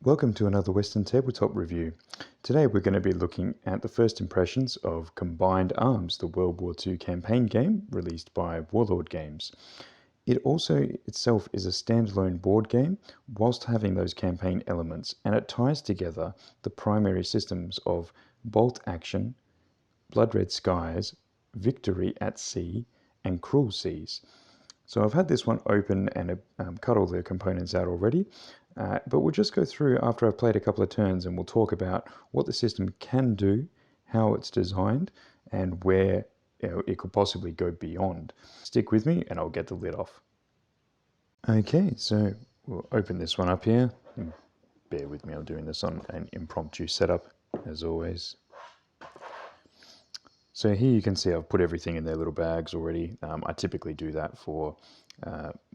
Welcome to another Western Tabletop review. Today we're going to be looking at the first impressions of Combined Arms, the World War II campaign game released by Warlord Games. It also itself is a standalone board game whilst having those campaign elements, and it ties together the primary systems of Bolt Action, Blood Red Skies, Victory at Sea, and Cruel Seas. So I've had this one open and cut all the components out already, but we'll just go through after I've played a couple of turns and we'll talk about what the system can do, how it's designed, and where it could possibly go beyond. Stick with me and I'll get the lid off. Okay, so we'll open this one up here. Bear with me, I'm doing this on an impromptu setup, as always. So here you can see I've put everything in their little bags already. I typically do that for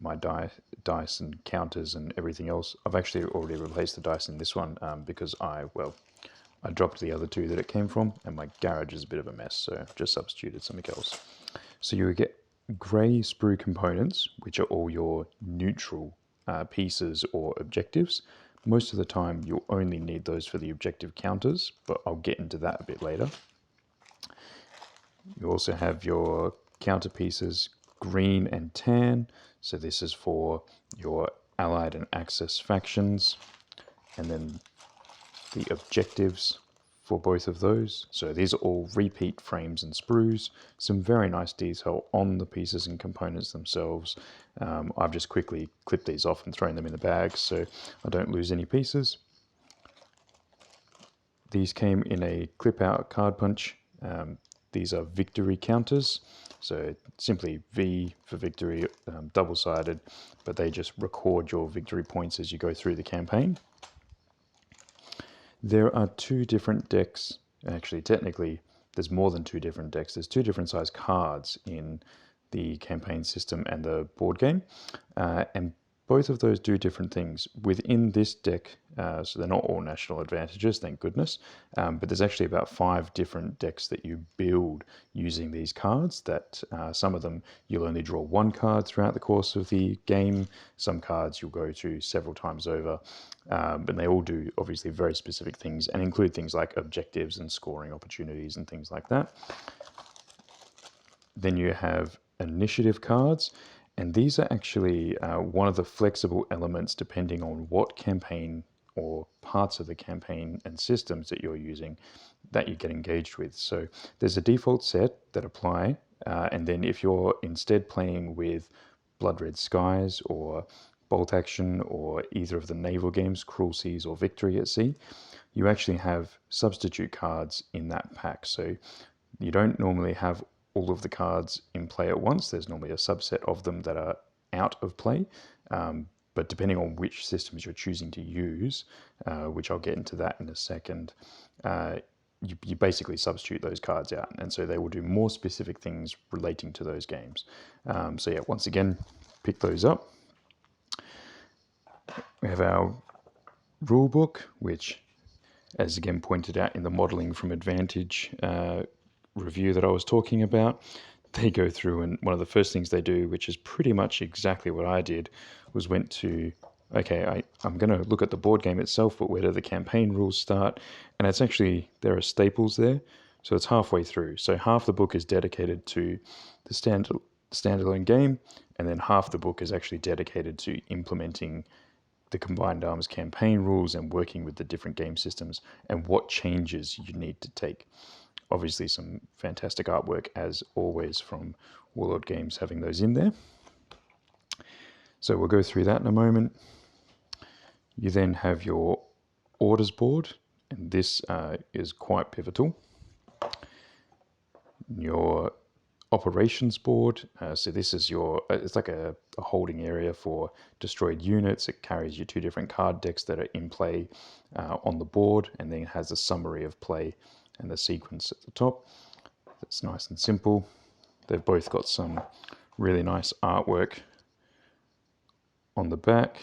my dice and counters and everything else. I've actually already replaced the dice in this one because I dropped the other two that it came from and my garage is a bit of a mess, so I've just substituted something else. So you get grey sprue components, which are all your neutral pieces or objectives. Most of the time you'll only need those for the objective counters, but I'll get into that a bit later. You also have your counter pieces, green and tan. So this is for your Allied and Axis factions. And then the objectives for both of those. So these are all repeat frames and sprues. Some very nice detail on the pieces and components themselves. I've just quickly clipped these off and thrown them in the bag so I don't lose any pieces. These came in a clip out card punch. These are victory counters, so simply V for victory, double-sided, but they just record your victory points as you go through the campaign. There are two different decks. Actually, technically, there's more than two different decks. There's two different size cards in the campaign system and the board game, and both of those do different things. Within this deck, so they're not all national advantages, thank goodness, but there's actually about 5 different decks that you build using these cards. That some of them you'll only draw one card throughout the course of the game. Some cards you'll go to several times over, but they all do obviously very specific things and include things like objectives and scoring opportunities and things like that. Then you have initiative cards. And these are actually one of the flexible elements depending on what campaign or parts of the campaign and systems that you're using that you get engaged with. So there's a default set that apply, and then if you're instead playing with Blood Red Skies or Bolt Action or either of the naval games, Cruel Seas or Victory at Sea, you actually have substitute cards in that pack. So you don't normally have all of the cards in play at once. There's normally a subset of them that are out of play, but depending on which systems you're choosing to use, which I'll get into that in a second, you basically substitute those cards out, and so they will do more specific things relating to those games. So yeah, once again, pick those up. We have our rule book, which, as again pointed out in the modeling from Advantage review that I was talking about, they go through and one of the first things they do, which is pretty much exactly what I did, was went to, okay, I'm going to look at the board game itself, but where do the campaign rules start? And it's actually, there are staples there, so it's halfway through. So half the book is dedicated to the standalone game, and then half the book is actually dedicated to implementing the Combined Arms campaign rules and working with the different game systems and what changes you need to take. Obviously some fantastic artwork as always from Warlord Games having those in there. So we'll go through that in a moment. You then have your orders board, and this is quite pivotal. Your operations board, so this is your, it's like a holding area for destroyed units. It carries your 2 different card decks that are in play on the board, and then it has a summary of play and the sequence at the top. That's nice and simple. They've both got some really nice artwork on the back.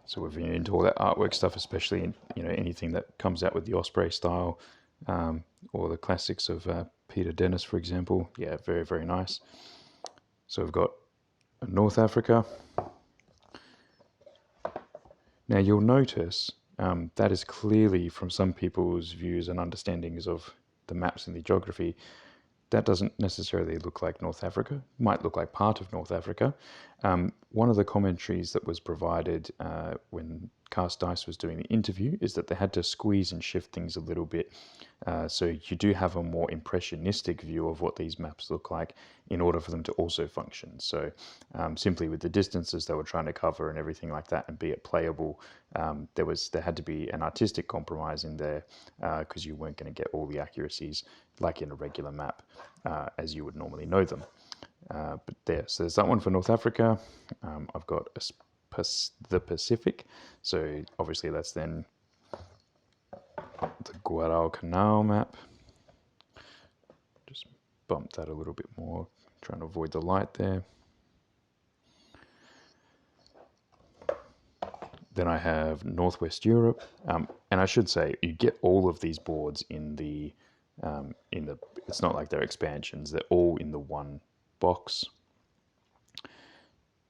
So we're into all that artwork stuff, especially in anything that comes out with the Osprey style, or the classics of Peter Dennis, for example. Yeah, very, very nice. So we've got North Africa, Now you'll notice that is clearly from some people's views and understandings of the maps and the geography. That doesn't necessarily look like North Africa. It might look like part of North Africa. One of the commentaries that was provided when Cast Dice was doing the interview is that they had to squeeze and shift things a little bit. So you do have a more impressionistic view of what these maps look like in order for them to also function. So simply with the distances they were trying to cover and everything like that and be it playable, there had to be an artistic compromise in there because you weren't going to get all the accuracies like in a regular map as you would normally know them. But there, so there's that one for North Africa. I've got the Pacific, so obviously that's then the Guadalcanal map. Just bump that a little bit more, trying to avoid the light there. Then I have Northwest Europe, and I should say you get all of these boards in the. It's not like they're expansions; they're all in the one box.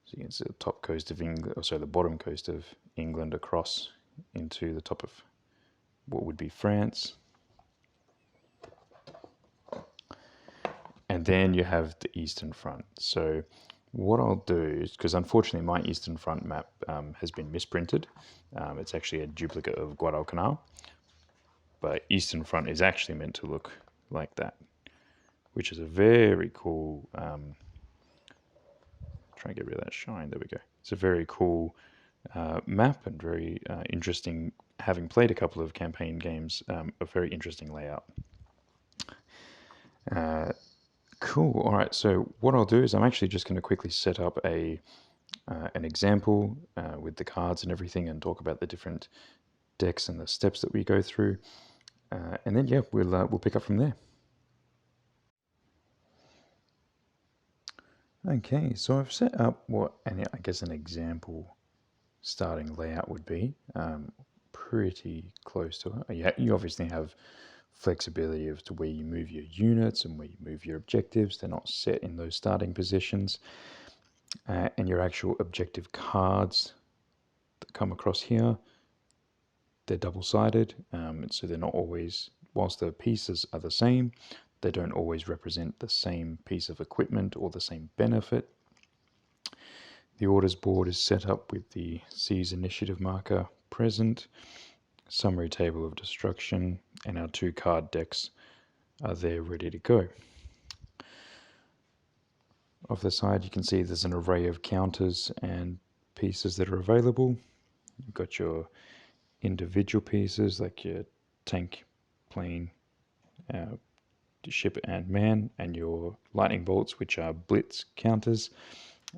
So you can see the top coast of England, or sorry, the bottom coast of England across into the top of what would be France. And then you have the Eastern Front. So what I'll do is, because unfortunately my Eastern Front map has been misprinted. It's actually a duplicate of Guadalcanal. But Eastern Front is actually meant to look like that, which is a very cool... try and get rid of that shine. There we go. It's a very cool map and very interesting. Having played a couple of campaign games, a very interesting layout. Cool. All right. So what I'll do is I'm actually just going to quickly set up an example with the cards and everything, and talk about the different decks and the steps that we go through, and then yeah, we'll pick up from there. Okay, so I've set up what I guess an example starting layout would be, pretty close to it. You obviously have flexibility as to where you move your units and where you move your objectives. They're not set in those starting positions. And your actual objective cards that come across here, they're double-sided, so they're not always, whilst the pieces are the same, they don't always represent the same piece of equipment or the same benefit. The orders board is set up with the Seize Initiative marker present, summary table of destruction, and our 2 card decks are there ready to go. Off the side you can see there's an array of counters and pieces that are available. You've got your individual pieces like your tank, plane, ship and man, and your lightning bolts, which are blitz counters,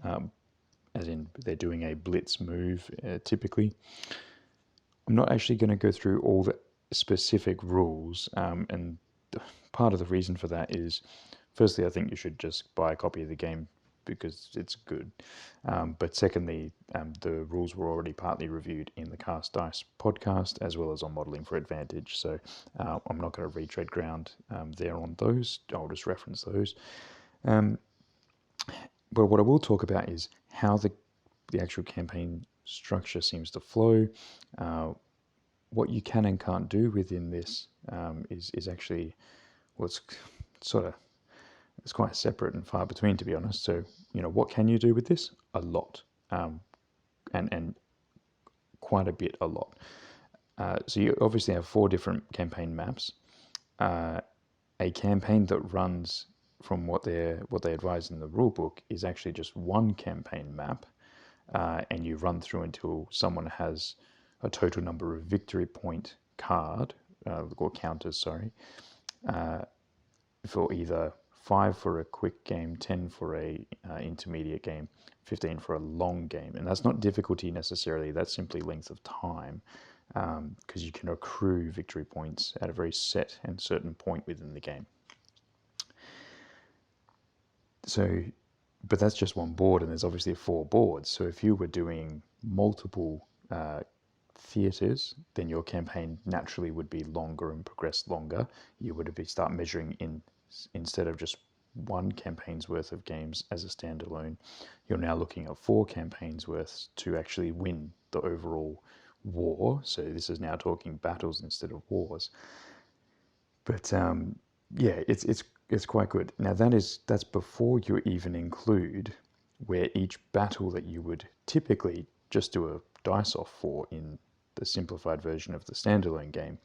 as in they're doing a blitz move typically. I'm not actually going to go through all the specific rules, and part of the reason for that is, firstly, I think you should just buy a copy of the game because it's good. But secondly, the rules were already partly reviewed in the Cast Dice podcast as well as on Modeling for Advantage. So I'm not going to retread ground there on those. I'll just reference those. But what I will talk about is how the actual campaign structure seems to flow. What you can and can't do within this is actually, well, it's quite separate and far between, to be honest. So, what can you do with this? A lot, and quite a bit, a lot. So you obviously have 4 different campaign maps. A campaign that runs from what they advise in the rulebook is actually just 1 campaign map, and you run through until someone has a total number of victory point card or counters, sorry, for either 5 for a quick game, 10 for a intermediate game, 15 for a long game. And that's not difficulty necessarily, that's simply length of time, because you can accrue victory points at a very set and certain point within the game. So, but that's just one board, and there's obviously 4 boards. So if you were doing multiple theatres, then your campaign naturally would be longer and progress longer. You would start measuring instead of just 1 campaign's worth of games as a standalone, you're now looking at 4 campaigns worth to actually win the overall war. So this is now talking battles instead of wars. But yeah, it's quite good. Now that's before you even include where each battle that you would typically just do a dice off for in the simplified version of the standalone game.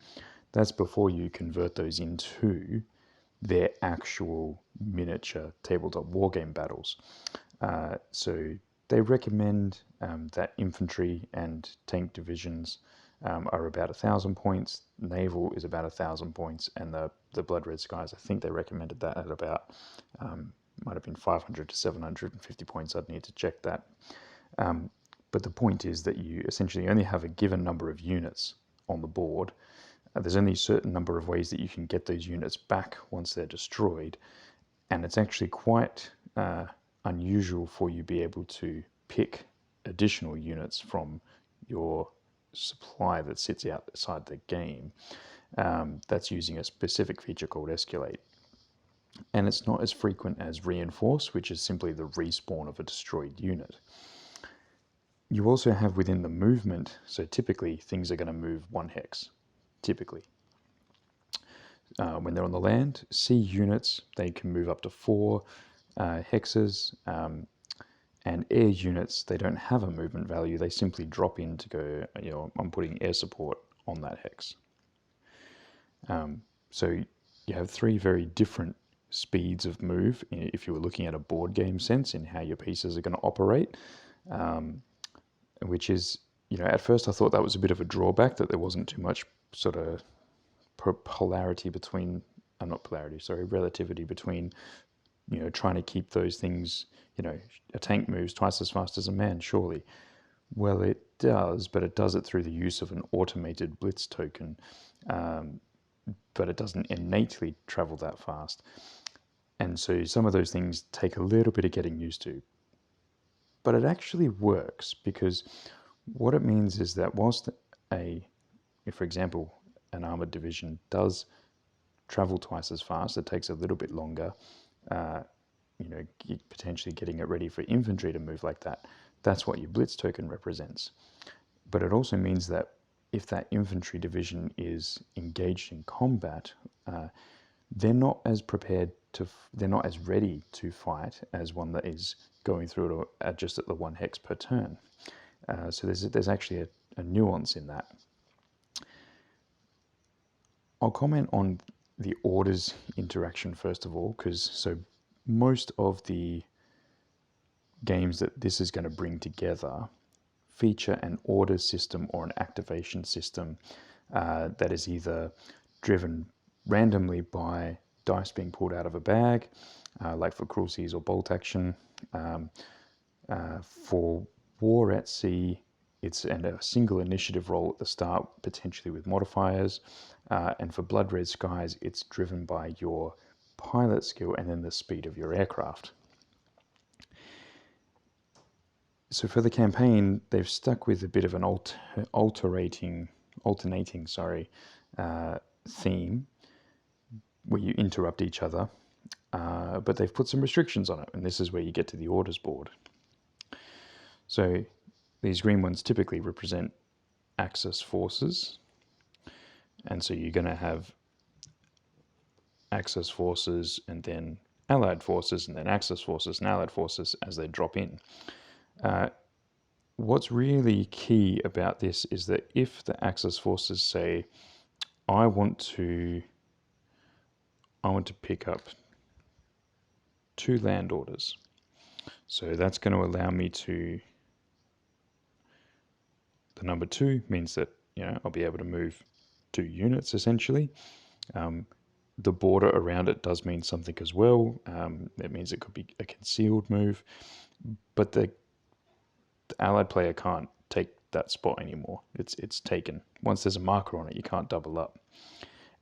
That's before you convert those into their actual miniature tabletop wargame battles. So they recommend that infantry and tank divisions are about 1,000 points. Naval is about 1,000 points, and the Blood Red Skies, I think they recommended that at about might have been 500 to 750 points. I'd need to check that. But the point is that you essentially only have a given number of units on the board. There's only a certain number of ways that you can get those units back once they're destroyed, and it's actually quite unusual for you to be able to pick additional units from your supply that sits outside the game that's using a specific feature called Escalate. And it's not as frequent as Reinforce, which is simply the respawn of a destroyed unit. You also have within the movement, so typically things are going to move 1 hex, typically. When they're on the land, sea units, they can move up to 4 hexes, and air units, they don't have a movement value, they simply drop in to go, I'm putting air support on that hex. So you have 3 very different speeds of move if you were looking at a board game sense in how your pieces are going to operate, which is, at first I thought that was a bit of a drawback, that there wasn't too much sort of polarity between, relativity between, trying to keep those things, a tank moves twice as fast as a man, surely. Well, it does, but it does it through the use of an automated Blitz token, but it doesn't innately travel that fast. And so some of those things take a little bit of getting used to. But it actually works, because what it means is that whilst if, for example, an armored division does travel twice as fast, it takes a little bit longer, potentially getting it ready for infantry to move like that. That's what your Blitz token represents. But it also means that if that infantry division is engaged in combat, they're not as they're not as ready to fight as one that is going through it just at the 1 hex per turn. So there's actually a nuance in that. I'll comment on the orders interaction first of all, because most of the games that this is going to bring together feature an order system or an activation system that is either driven randomly by dice being pulled out of a bag, like for Cruel Seas or Bolt Action. For War at Sea, it's a single initiative roll at the start, potentially with modifiers. And for Blood Red Skies, it's driven by your pilot skill and then the speed of your aircraft. So for the campaign, they've stuck with a bit of an alternating theme where you interrupt each other, but they've put some restrictions on it, and this is where you get to the orders board. So these green ones typically represent Axis forces, and so you're going to have Axis forces and then Allied forces and then Axis forces and Allied forces as they drop in. What's really key about this is that if the Axis forces say, I want to pick up 2 land orders, so that's going to allow me to, the number 2 means that I'll be able to move 2 units essentially. The border around it does mean something as well. It means it could be a concealed move, but the Allied player can't take that spot anymore. It's taken. Once there's a marker on it, you can't double up.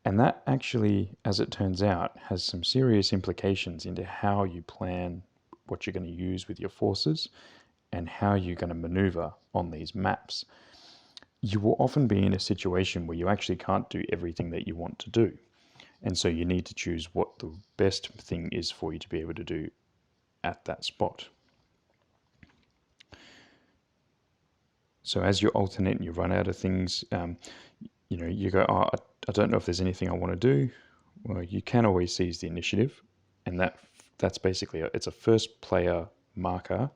And that actually, as it turns out, has some serious implications into how you plan what you're going to use with your forces and how you're going to maneuver on these maps. You will often be in a situation where you actually can't do everything that you want to do. And so you need to choose what the best thing is for you to be able to do at that spot. So as you alternate and you run out of things, you go, oh, I don't know if there's anything I want to do. Well, you can always seize the initiative, and that's basically it's a first player marker,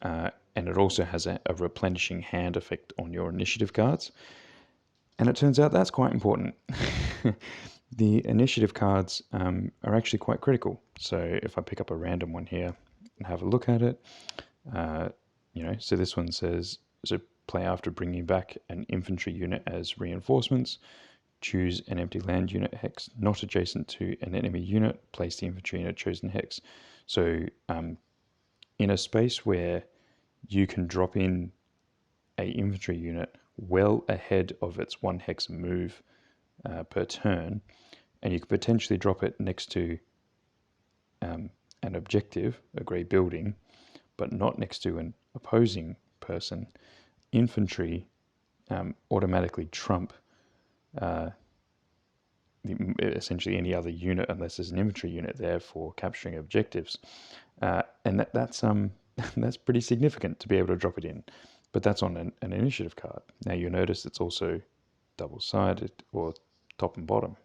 and it also has a replenishing hand effect on your initiative cards. And it turns out that's quite important. The initiative cards are actually quite critical. So if I pick up a random one here and have a look at it, so this one says, so play after bringing back an infantry unit as reinforcements. Choose an empty land unit hex not adjacent to an enemy unit. Place the infantry in a chosen hex. So in a space where you can drop in a infantry unit well ahead of its 1 hex move per turn, and you could potentially drop it next to an objective, a grey building, but not next to an opposing person, infantry automatically trump essentially any other unit unless there's an infantry unit there for capturing objectives. And that's that's pretty significant to be able to drop it in. But that's on an initiative card. Now you'll notice it's also double-sided, or top and bottom.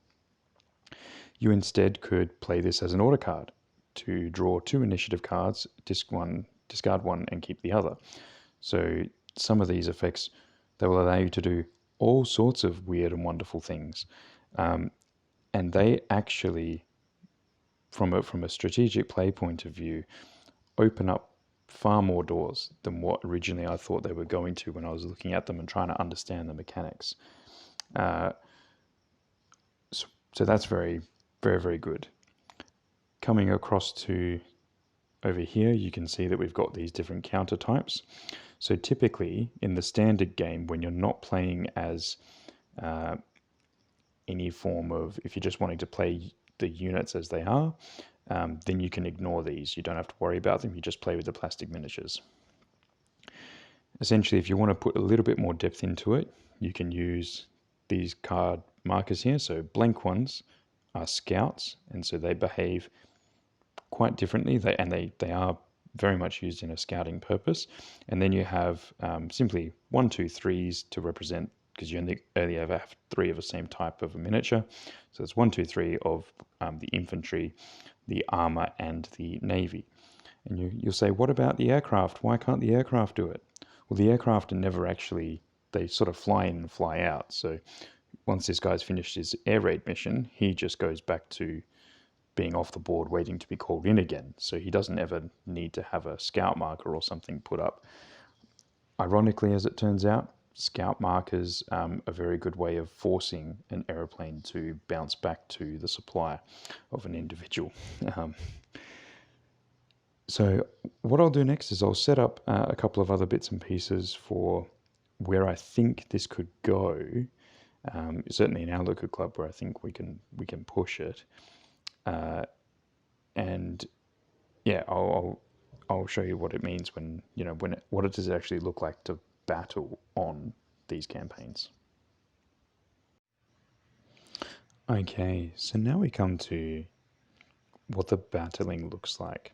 You instead could play this as an order card to draw 2 initiative cards, discard one, and keep the other. So some of these effects, they will allow you to do all sorts of weird and wonderful things. And they actually, from a strategic play point of view, open up far more doors than what originally I thought they were going to when I was looking at them and trying to understand the mechanics. So that's very, very, very good. Coming across to over here, you can see that we've got these different counter types. So typically in the standard game, when you're not playing as any form of, if you're just wanting to play the units as they are, then you can ignore these. You don't have to worry about them. You just play with the plastic miniatures. Essentially, if you want to put a little bit more depth into it, you can use these card markers here. So blank ones are scouts, and so they behave quite differently. They are very much used in a scouting purpose. And then you have simply 1, 2, 3s to represent, because you only ever have 3 of the same type of a miniature. So it's 1, 2, 3 of the infantry, the armor, and the navy. And you'll say, what about the aircraft? Why can't the aircraft do it? Well, the aircraft are never actually, they sort of fly in and fly out. So once this guy's finished his air raid mission, he just goes back to being off the board waiting to be called in again. So he doesn't ever need to have a scout marker or something put up. Ironically, as it turns out, scout markers are a very good way of forcing an aeroplane to bounce back to the supply of an individual. So what I'll do next is I'll set up a couple of other bits and pieces for where I think this could go. Certainly in our local club, where I think we can push it. And yeah, I'll show you what it means when what does it actually look like to battle on these campaigns. Okay, so now we come to what the battling looks like.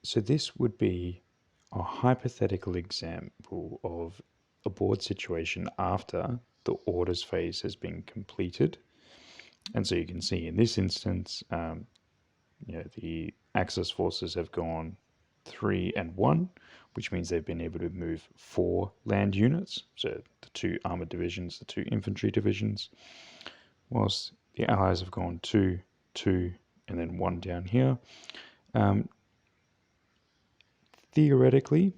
So this would be a hypothetical example of a board situation after the orders phase has been completed. And so you can see in this instance, the Axis forces have gone 3 and 1, which means they've been able to move 4 land units. So the 2 armored divisions, the 2 infantry divisions, whilst the Allies have gone 2, 2, and then 1 down here. Theoretically,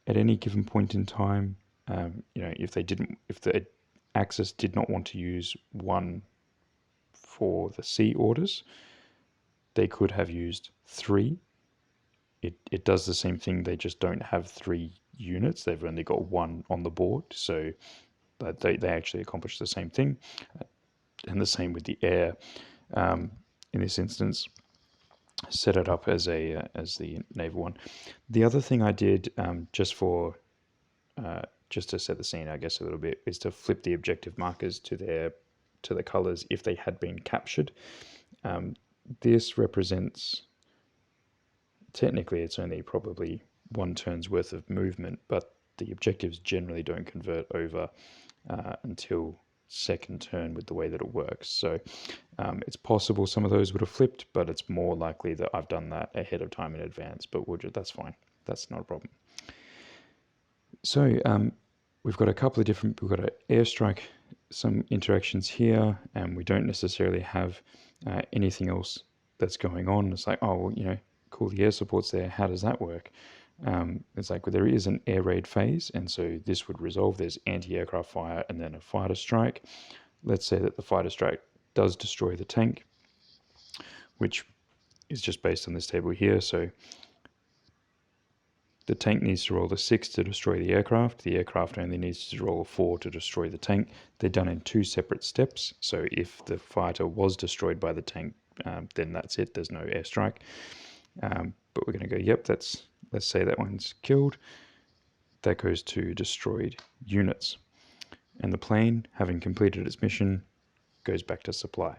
at any given point in time, if the Axis did not want to use 1 for the sea orders, they could have used 3. It does the same thing, they just don't have 3 units, they've only got 1 on the board, so they actually accomplish the same thing. And the same with the air. In this instance, set it up as the naval one. The other thing I did just to set the scene, I guess, a little bit, is to flip the objective markers to the colors if they had been captured. This represents, technically it's only probably 1 turn's worth of movement, but the objectives generally don't convert over until second turn with the way that it works. So it's possible some of those would have flipped, but it's more likely that I've done that ahead of time in advance, but that's fine. That's not a problem. So we've got a couple of different, we've got an airstrike, some interactions here, and we don't necessarily have anything else that's going on. It's like, oh, well, cool, the air support's there. How does that work? It's like, well, there is an air raid phase, and so this would resolve. There's anti-aircraft fire and then a fighter strike. Let's say that the fighter strike does destroy the tank, which is just based on this table here. So the tank needs to roll a 6 to destroy the aircraft. The aircraft only needs to roll a 4 to destroy the tank. They're done in 2 separate steps. So if the fighter was destroyed by the tank, then that's it. There's no airstrike. But we're going to go, yep, let's say that one's killed. That goes to destroyed units. And the plane, having completed its mission, goes back to supply.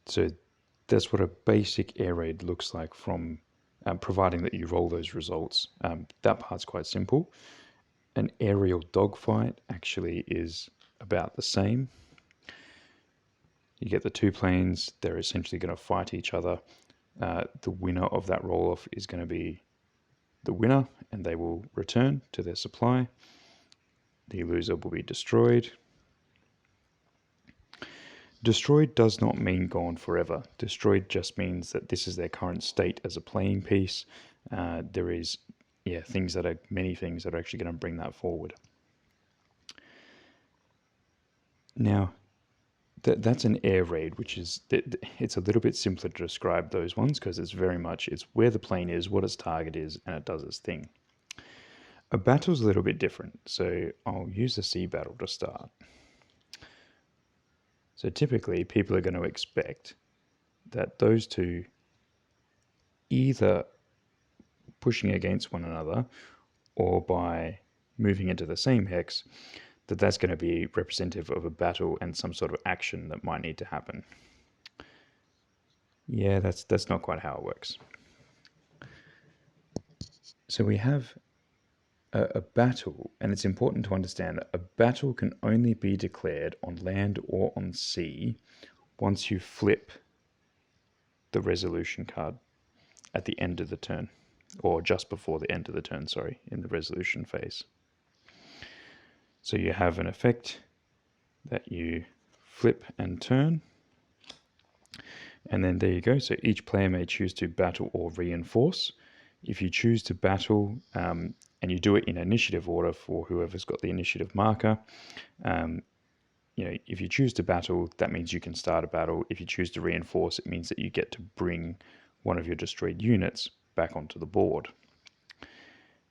So that's what a basic air raid looks like from providing that you roll those results. That part's quite simple. An aerial dogfight actually is about the same. You get the 2 planes, they're essentially going to fight each other. The winner of that roll-off is going to be the winner, and they will return to their supply. The loser will be destroyed. Destroyed does not mean gone forever. Destroyed just means that this is their current state as a playing piece. There is, many things that are actually going to bring that forward. Now, that's an air raid, which is, it's a little bit simpler to describe those ones because it's where the plane is, what its target is, and it does its thing. A battle's a little bit different, so I'll use the sea battle to start. So typically, people are going to expect that those two either pushing against one another or by moving into the same hex, that's going to be representative of a battle and some sort of action that might need to happen. Yeah, that's not quite how it works. So we have a battle, and it's important to understand that a battle can only be declared on land or on sea once you flip the resolution card at the end of the turn, or just before the end of the turn, sorry, in the resolution phase. So you have an effect that you flip and turn, and then there you go. So each player may choose to battle or reinforce. If you choose to battle, and you do it in initiative order for whoever's got the initiative marker, if you choose to battle, that means you can start a battle. If you choose to reinforce, it means that you get to bring one of your destroyed units back onto the board.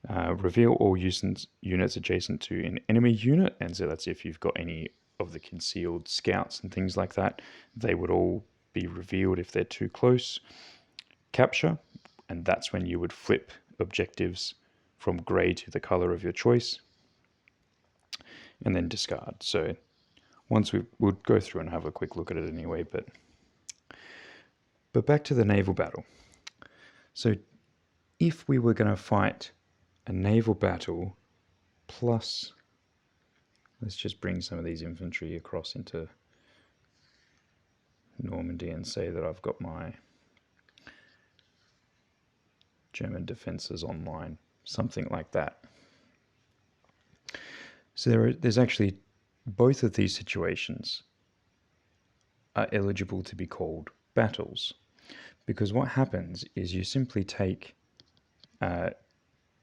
Reveal all units adjacent to an enemy unit, and so that's if you've got any of the concealed scouts and things like that. They would all be revealed if they're too close. Capture, and that's when you would flip objectives from grey to the color of your choice, and then discard. So once we'll go through and have a quick look at it anyway, but back to the naval battle. So if we were going to fight a naval battle plus, let's just bring some of these infantry across into Normandy and say that I've got my German defenses online, something like that. So there's actually both of these situations are eligible to be called battles, because what happens is you simply take,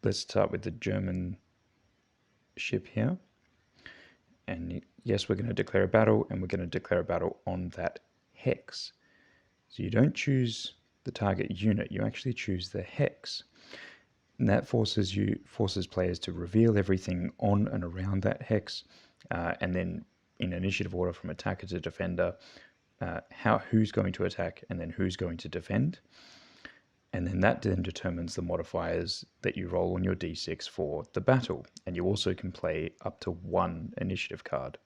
let's start with the German ship here, and yes, we're going to declare a battle, and we're going to declare a battle on that hex. So you don't choose the target unit, you actually choose the hex. And that forces players to reveal everything on and around that hex, and then in initiative order from attacker to defender, who's going to attack and then who's going to defend. And then that then determines the modifiers that you roll on your d6 for the battle. And you also can play up to 1 initiative card.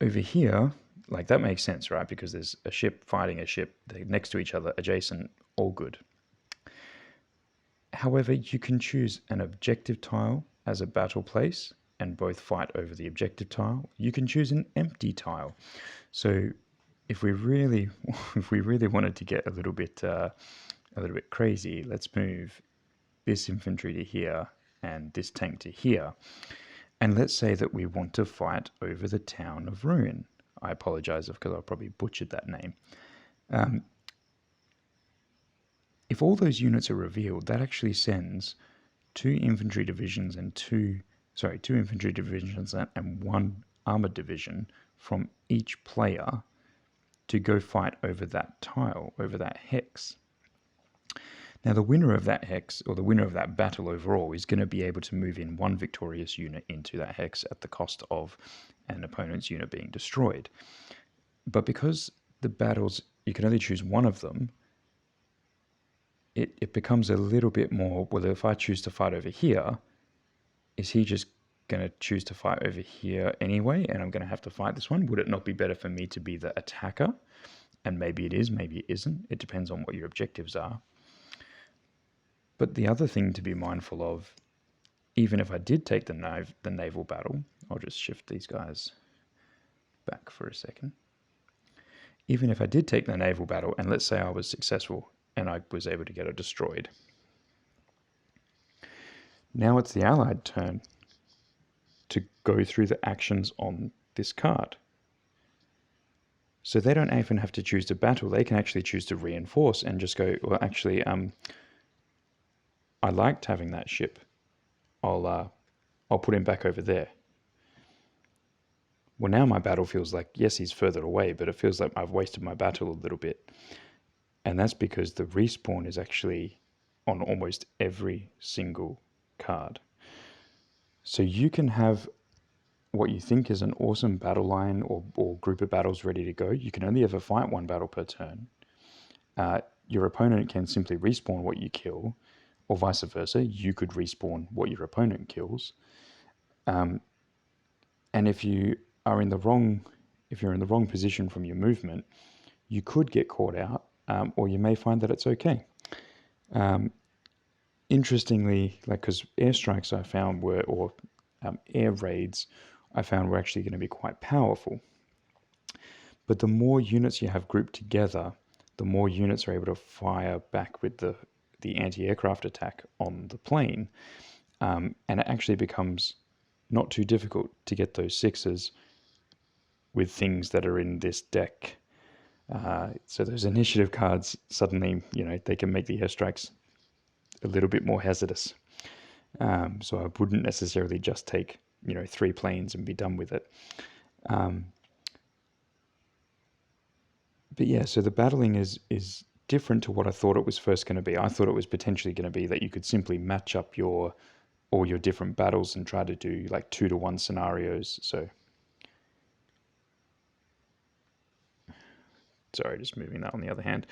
Over here, like that makes sense, right? Because there's a ship fighting a ship, they're next to each other, adjacent, all good. However, you can choose an objective tile as a battle place and both fight over the objective tile. You can choose an empty tile. So if we really wanted to get a little bit crazy, let's move this infantry to here and this tank to here. And let's say that we want to fight over the town of Ruin. I apologize because I probably butchered that name. If all those units are revealed, that actually sends two infantry divisions and one armored division from each player to go fight over that tile, over that hex. Now, the winner of that hex, or the winner of that battle overall, is going to be able to move in one victorious unit into that hex at the cost of an opponent's unit being destroyed. But because the battles, you can only choose one of them, it becomes a little bit more, well, if I choose to fight over here, is he just going to choose to fight over here anyway, and I'm going to have to fight this one? Would it not be better for me to be the attacker? And maybe it is, maybe it isn't. It depends on what your objectives are. But the other thing to be mindful of, even if I did take the naval battle, I'll just shift these guys back for a second. Even if I did take the naval battle, and let's say I was successful and I was able to get it destroyed, now it's the Allied turn to go through the actions on this card. So they don't even have to choose to battle. They can actually choose to reinforce and just go, well, actually, I liked having that ship. I'll put him back over there. Well, now my battle feels like, yes, he's further away, but it feels like I've wasted my battle a little bit. And that's because the respawn is actually on almost every single card. So you can have what you think is an awesome battle line or group of battles ready to go. You can only ever fight one battle per turn. Your opponent can simply respawn what you kill, or vice versa. You could respawn what your opponent kills. And if you are in the wrong, if you're in the wrong position from your movement, you could get caught out, or you may find that it's okay. Interestingly, because airstrikes I found were, or air raids I found were actually going to be quite powerful. But the more units you have grouped together, the more units are able to fire back with the anti-aircraft attack on the plane. And it actually becomes not too difficult to get those sixes with things that are in this deck. So those initiative cards, suddenly, they can make the airstrikes a little bit more hazardous. So I wouldn't necessarily just take, 3 planes and be done with it. But yeah, so the battling is different to what I thought it was first going to be. I thought it was potentially going to be that you could simply match up all your different battles and try to do like 2-to-1 scenarios. So, sorry, just moving that on the other hand.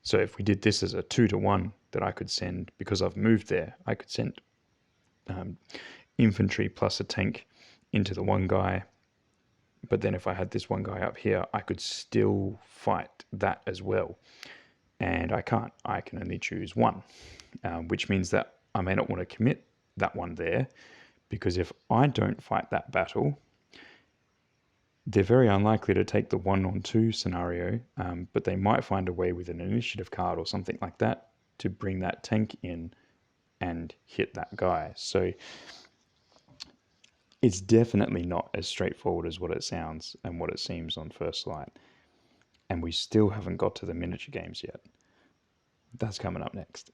So if we did this as a 2-to-1, that I could send, because I've moved there, I could send infantry plus a tank into the one guy. But then if I had this one guy up here, I could still fight that as well. And I can't. I can only choose one, which means that I may not want to commit that one there, because if I don't fight that battle, they're very unlikely to take the 1-on-2 scenario, but they might find a way with an initiative card or something like that to bring that tank in and hit that guy. So it's definitely not as straightforward as what it sounds and what it seems on first light. And we still haven't got to the miniature games yet. That's coming up next.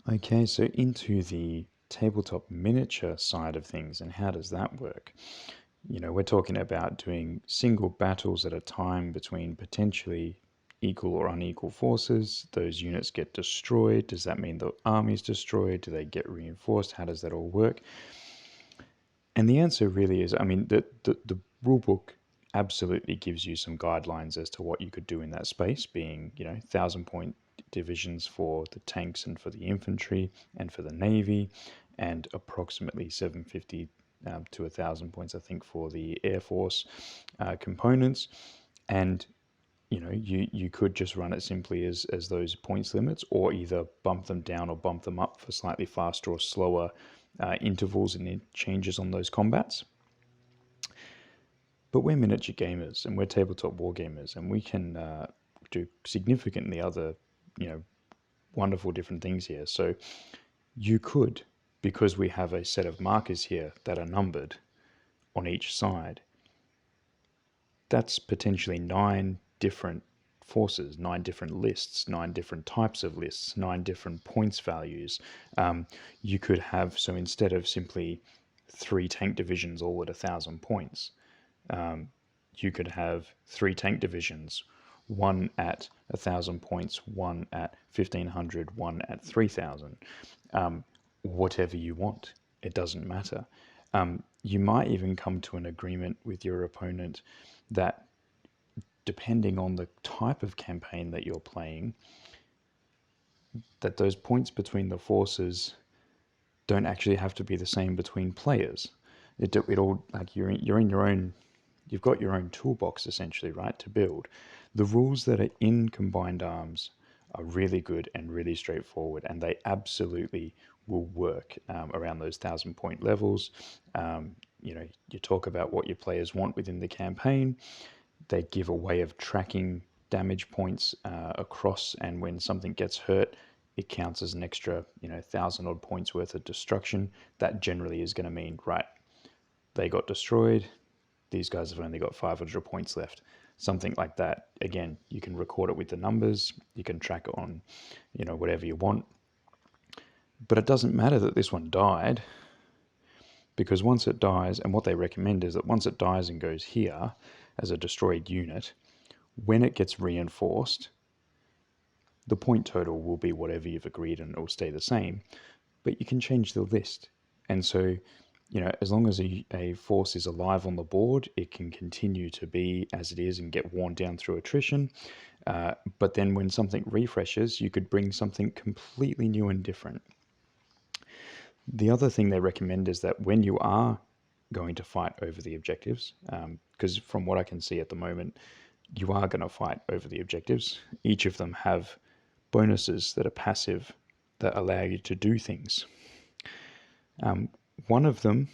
Okay, so into the tabletop miniature side of things, and how does that work? We're talking about doing single battles at a time between potentially equal or unequal forces. Those units get destroyed. Does that mean the army's destroyed? Do they get reinforced? How does that all work? And the answer really is, the rule book absolutely gives you some guidelines as to what you could do in that space, being, 1,000-point divisions for the tanks and for the infantry and for the navy, and approximately 750 to 1,000 points, I think, for the Air Force components. And you could just run it simply as those points limits, or either bump them down or bump them up for slightly faster or slower intervals and changes on those combats. But we're miniature gamers and we're tabletop war gamers, and we can do significantly other, wonderful different things here. So you could, because we have a set of markers here that are numbered on each side, that's potentially 9 different forces, 9 different lists, 9 different types of lists, 9 different points values. You could have, so instead of simply 3 tank divisions all at 1,000 points, you could have 3 tank divisions, one at 1,000 points, one at 1,500, one at 3,000. Whatever you want, it doesn't matter. You might even come to an agreement with your opponent that, depending on the type of campaign that you're playing, that those points between the forces don't actually have to be the same between players. It all, like, you're in your own, you've got your own toolbox essentially, right, to build. The rules that are in Combined Arms are really good and really straightforward, and they absolutely will work around those 1,000-point levels. You talk about what your players want within the campaign. They give a way of tracking damage points across, and when something gets hurt, it counts as an extra, 1,000 odd points worth of destruction. That generally is going to mean, right, they got destroyed, these guys have only got 500 points left. Something like that. Again, you can record it with the numbers, you can track it on, whatever you want. But it doesn't matter that this one died, because once it dies, and what they recommend is that once it dies and goes here as a destroyed unit, when it gets reinforced, the point total will be whatever you've agreed and it will stay the same, but you can change the list. And so, as long as a force is alive on the board, it can continue to be as it is and get worn down through attrition. But then when something refreshes, you could bring something completely new and different. The other thing they recommend is that when you are going to fight over the objectives, because from what I can see at the moment, you are going to fight over the objectives. Each of them have bonuses that are passive that allow you to do things. One of them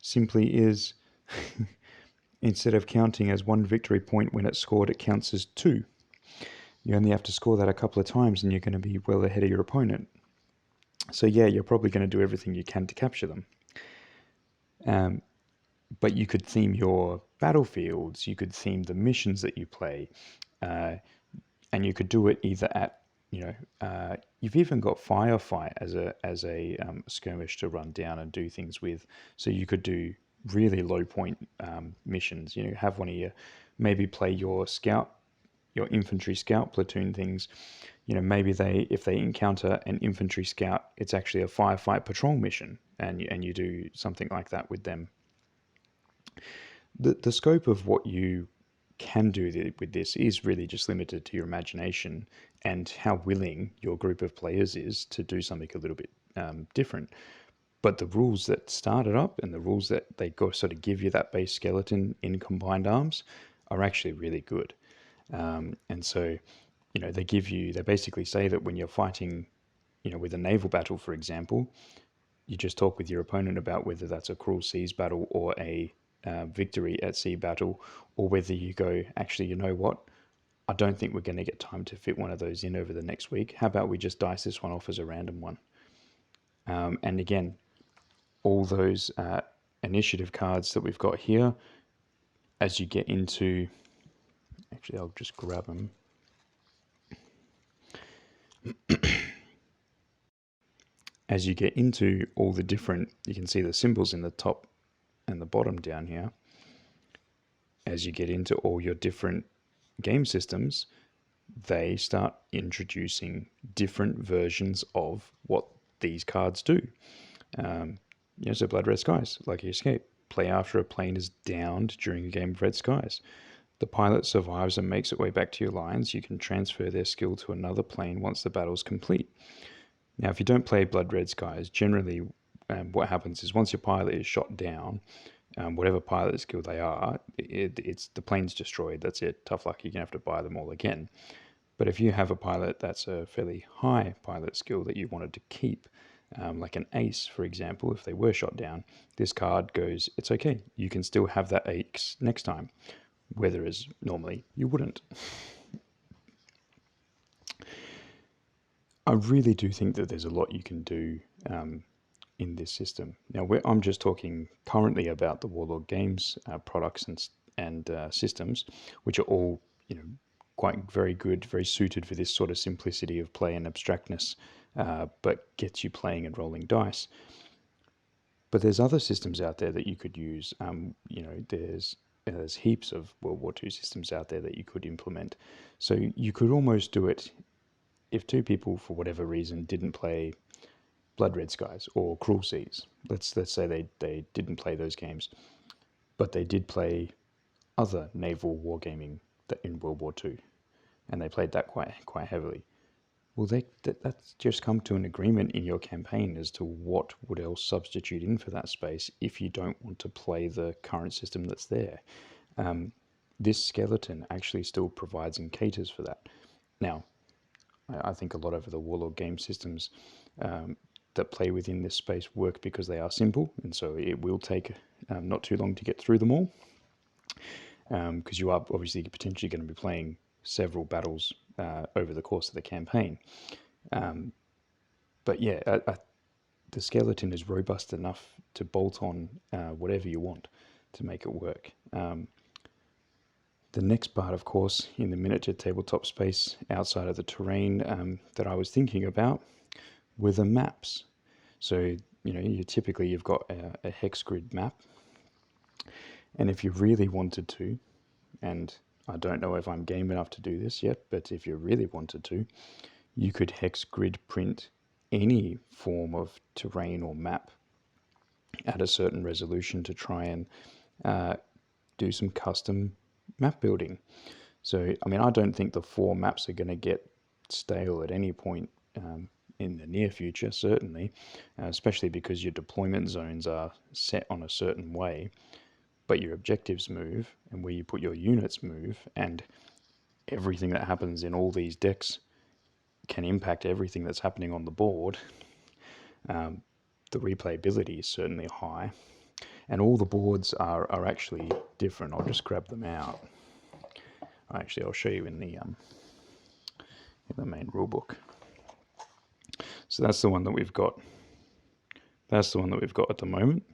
simply is, instead of counting as 1 victory point when it's scored, it counts as 2. You only have to score that a couple of times and you're going to be well ahead of your opponent. So yeah, you're probably going to do everything you can to capture them. But you could theme your battlefields, you could theme the missions that you play, and you could do it either at, you've even got firefight as a skirmish to run down and do things with. So you could do really low point missions. Have one of your, maybe play your scout, your infantry scout platoon things. Maybe if they encounter an infantry scout, it's actually a firefight patrol mission, and you do something like that with them. The scope of what you can do with this is really just limited to your imagination and how willing your group of players is to do something a little bit different. But the rules that start it up and the rules that they go sort of give you that base skeleton in Combined Arms are actually really good. And so, they basically say that when you're fighting, with a naval battle, for example, you just talk with your opponent about whether that's a cruel seas battle or a victory at sea battle, or whether you go, actually, you know what? I don't think we're going to get time to fit one of those in over the next week. How about we just dice this one off as a random one? And again, all those initiative cards that we've got here, as you get into, actually, I'll just grab them. As you get into all the different, you can see the symbols in the top and the bottom down here. As you get into all your different game systems, they start introducing different versions of what these cards do. So Blood Red Skies, Lucky Escape. Play after a plane is downed during a game of Red Skies. The pilot survives and makes its way back to your lines. You can transfer their skill to another plane once the battle's complete. Now, if you don't play Blood Red Skies, generally what happens is once your pilot is shot down, whatever pilot skill they are, it's the plane's destroyed. That's it. Tough luck. You're going to have to buy them all again. But if you have a pilot that's a fairly high pilot skill that you wanted to keep, like an ace, for example, if they were shot down, this card goes, it's okay. You can still have that ace next time, whereas normally you wouldn't. I really do think that there's a lot you can do in this system. Now, I'm just talking currently about the Warlord Games products and systems, which are all, quite very good, very suited for this sort of simplicity of play and abstractness, but gets you playing and rolling dice. But there's other systems out there that you could use. There's heaps of World War II systems out there that you could implement. So you could almost do it if two people, for whatever reason, didn't play Blood Red Skies or Cruel Seas. Let's say they didn't play those games, but they did play other naval wargaming in World War II, and they played that quite heavily. Well, that's just come to an agreement in your campaign as to what would else substitute in for that space if you don't want to play the current system that's there. This skeleton actually still provides and caters for that. Now, I think a lot of the Warlord game systems that play within this space work because they are simple, and so it will take not too long to get through them all, because you are obviously potentially going to be playing several battles over the course of the campaign. But yeah, the skeleton is robust enough to bolt on whatever you want to make it work. The next part, of course, in the miniature tabletop space outside of the terrain that I was thinking about were the maps. So, you've got a hex grid map, and if you really wanted to, and I don't know if I'm game enough to do this yet, but if you really wanted to, you could hex grid print any form of terrain or map at a certain resolution to try and do some custom map building. So, I don't think the 4 maps are going to get stale at any point in the near future, certainly, especially because your deployment zones are set on a certain way, but your objectives move, and where you put your units move, and everything that happens in all these decks can impact everything that's happening on the board. The replayability is certainly high, and all the boards are actually different. I'll just grab them out. Actually, I'll show you in the main rulebook. So that's the one that we've got. That's the one that we've got at the moment,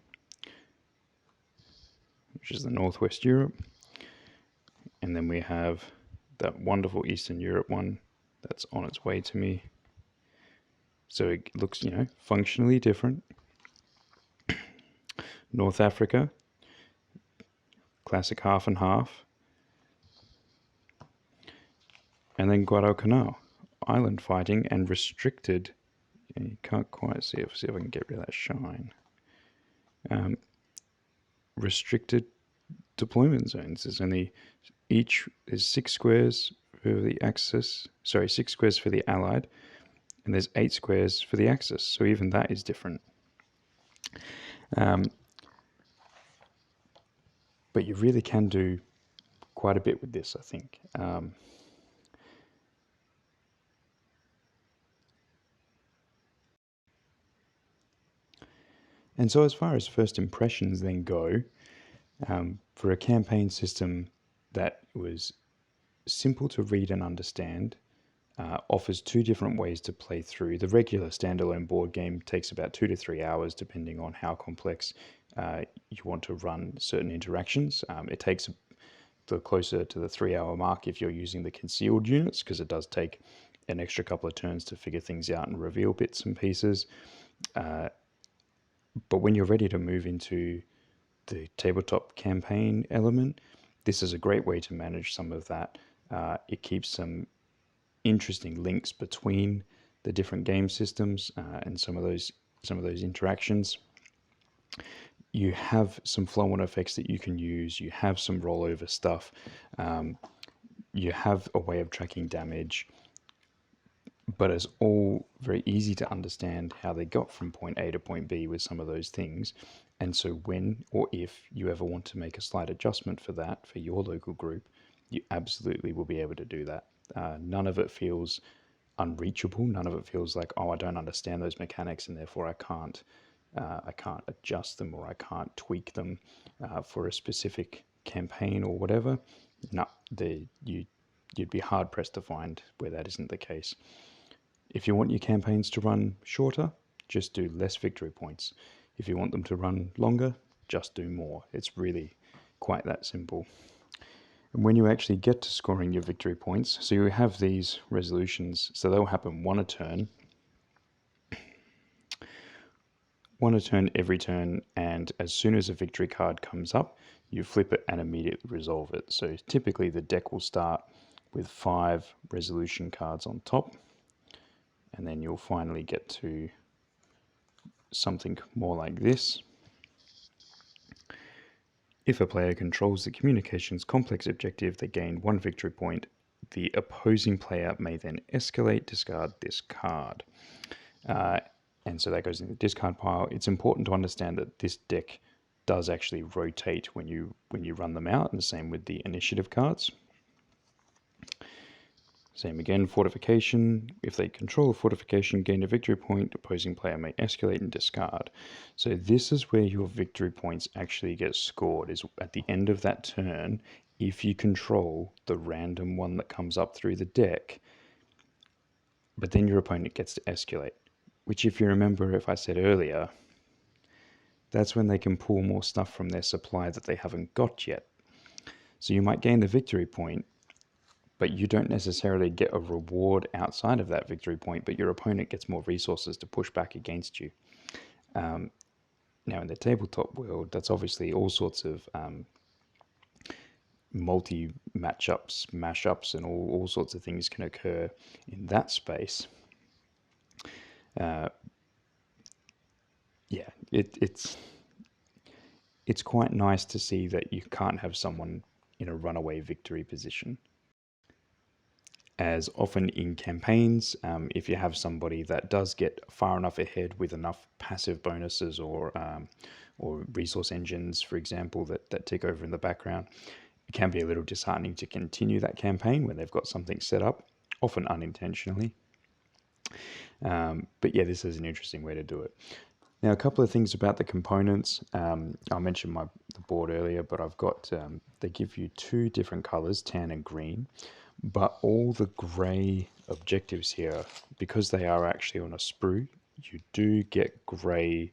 which is the Northwest Europe. And then we have that wonderful Eastern Europe one that's on its way to me. So it looks, functionally different. North Africa, classic half and half. And then Guadalcanal, island fighting and restricted. You can't quite see if I can get rid of that shine. Restricted deployment zones. There's only there's 6 squares for the Axis. Sorry, 6 squares for the Allied, and there's 8 squares for the Axis. So even that is different. But you really can do quite a bit with this, I think. And so as far as first impressions then go, for a campaign system that was simple to read and understand, offers 2 different ways to play through. The regular standalone board game takes about 2 to 3 hours, depending on how complex you want to run certain interactions. It takes closer to the 3-hour mark if you're using the concealed units, because it does take an extra couple of turns to figure things out and reveal bits and pieces. But when you're ready to move into the tabletop campaign element, this is a great way to manage some of that. It keeps some interesting links between the different game systems and some of those interactions. You have some flow-on effects that you can use. You have some rollover stuff. You have a way of tracking damage. But it's all very easy to understand how they got from point A to point B with some of those things. And so when or if you ever want to make a slight adjustment for that for your local group, you absolutely will be able to do that. None of it feels unreachable. None of it feels like, oh, I don't understand those mechanics and therefore I can't adjust them or I can't tweak them for a specific campaign or whatever. No, you'd be hard pressed to find where that isn't the case. If you want your campaigns to run shorter, just do less victory points. If you want them to run longer, just do more. It's really quite that simple. And when you actually get to scoring your victory points, so you have these resolutions, so they'll happen one a turn every turn, and as soon as a victory card comes up, you flip it and immediately resolve it. So typically the deck will start with 5 resolution cards on top, and then you'll finally get to something more like this. If a player controls the communications complex objective, they gain 1 victory point. The opposing player may then escalate, discard this card. And so that goes in the discard pile. It's important to understand that this deck does actually rotate when you run them out, and the same with the initiative cards. Same again, Fortification. If they control a Fortification, gain a victory point, opposing player may escalate and discard. So this is where your victory points actually get scored, is at the end of that turn, if you control the random one that comes up through the deck, but then your opponent gets to escalate. Which, if you remember, if I said earlier, that's when they can pull more stuff from their supply that they haven't got yet. So you might gain the victory point, but you don't necessarily get a reward outside of that victory point, but your opponent gets more resources to push back against you. Now, in the tabletop world, that's obviously all sorts of multi-matchups, mashups, and all sorts of things can occur in that space. Yeah, it's quite nice to see that you can't have someone in a runaway victory position. As often in campaigns, if you have somebody that does get far enough ahead with enough passive bonuses or resource engines, for example, that take over in the background, it can be a little disheartening to continue that campaign when they've got something set up, often unintentionally. But yeah, this is an interesting way to do it. Now, a couple of things about the components. I mentioned the board earlier, but I've got, they give you 2 different colors, tan and green, but all the gray objectives here, because they are actually on a sprue, you do get gray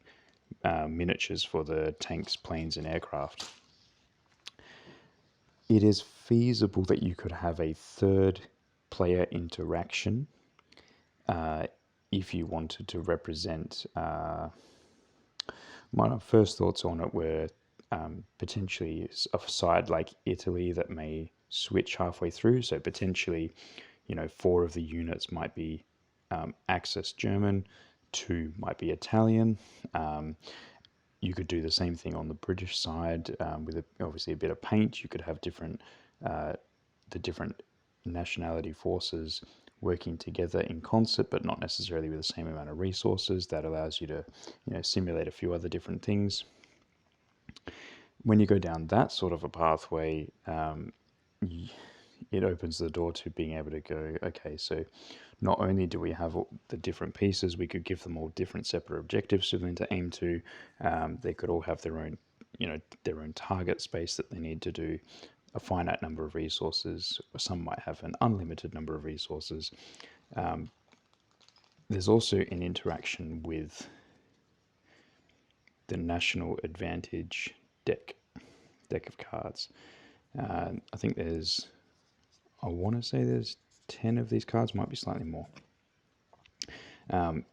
miniatures for the tanks, planes, and aircraft. It is feasible that you could have a 3rd player interaction if you wanted to represent. My first thoughts on it were potentially a side like Italy that may switch halfway through. So potentially, 4 of the units might be Axis German, 2 might be Italian. You could do the same thing on the British side with obviously a bit of paint. You could have the different nationality forces working together in concert, but not necessarily with the same amount of resources. That allows you to, simulate a few other different things. When you go down that sort of a pathway, it opens the door to being able to go, okay, so not only do we have the different pieces, we could give them all different separate objectives for them to aim to. They could all have their own, their own target space that they need to do a finite number of resources. Some might have an unlimited number of resources. There's also an interaction with the National Advantage deck of cards. I think I want to say there's 10 of these cards, might be slightly more. And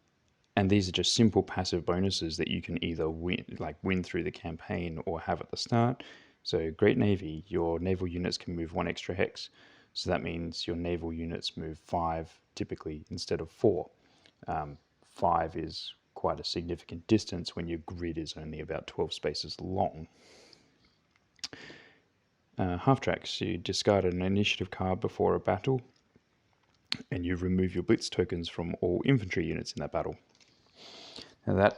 these are just simple passive bonuses that you can either win through the campaign or have at the start. So Great Navy, your naval units can move 1 extra hex. So that means your naval units move 5 typically instead of 4. 5 is quite a significant distance when your grid is only about 12 spaces long. Half tracks, you discard an initiative card before a battle, and you remove your Blitz tokens from all infantry units in that battle. Now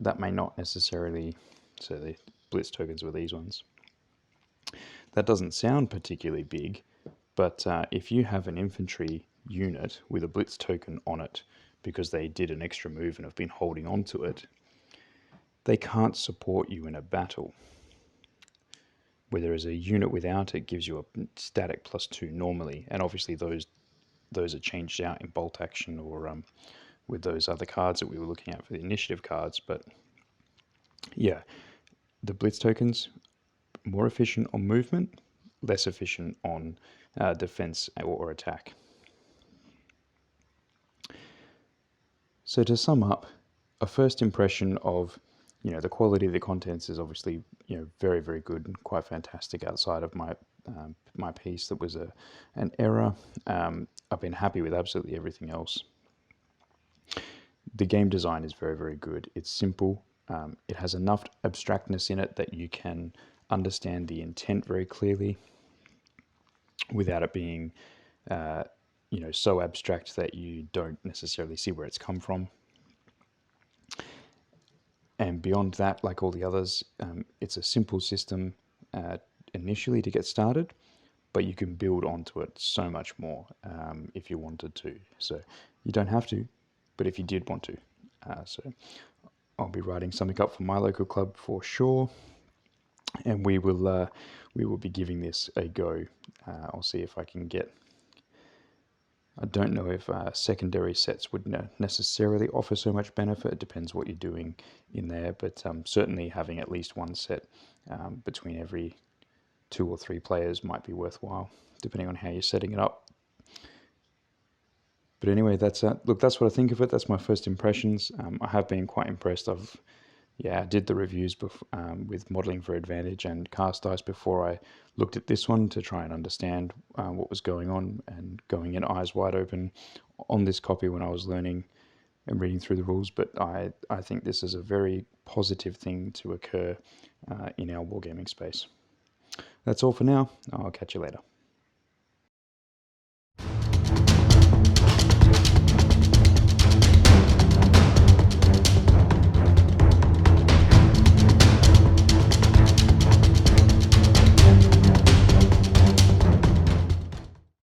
that may not necessarily So the Blitz tokens were these ones. That doesn't sound particularly big, but if you have an infantry unit with a Blitz token on it because they did an extra move and have been holding on to it, they can't support you in a battle. Whereas a unit without it gives you a static +2 normally, and obviously those are changed out in bolt action or with those other cards that we were looking at for the initiative cards. But yeah, the Blitz tokens, more efficient on movement, less efficient on defense or attack. So to sum up, a first impression of, the quality of the contents is obviously, very, very good and quite fantastic outside of my piece that was an error. I've been happy with absolutely everything else. The game design is very, very good. It's simple. It has enough abstractness in it that you can understand the intent very clearly without it being, so abstract that you don't necessarily see where it's come from. And beyond that, like all the others, it's a simple system initially to get started, but you can build onto it so much more if you wanted to. So you don't have to, but if you did want to. So I'll be writing something up for my local club for sure, and we will be giving this a go. I'll see if I can get. I don't know if secondary sets would necessarily offer so much benefit. It depends what you're doing in there, but certainly having at least one set between every 2 or 3 players might be worthwhile, depending on how you're setting it up. But anyway, that's what I think of it. That's my first impressions. I have been quite impressed. I did the reviews with Modeling for Advantage and Cast Dice before I looked at this one to try and understand what was going on, and going in eyes wide open on this copy when I was learning and reading through the rules. But I think this is a very positive thing to occur in our wargaming space. That's all for now. I'll catch you later.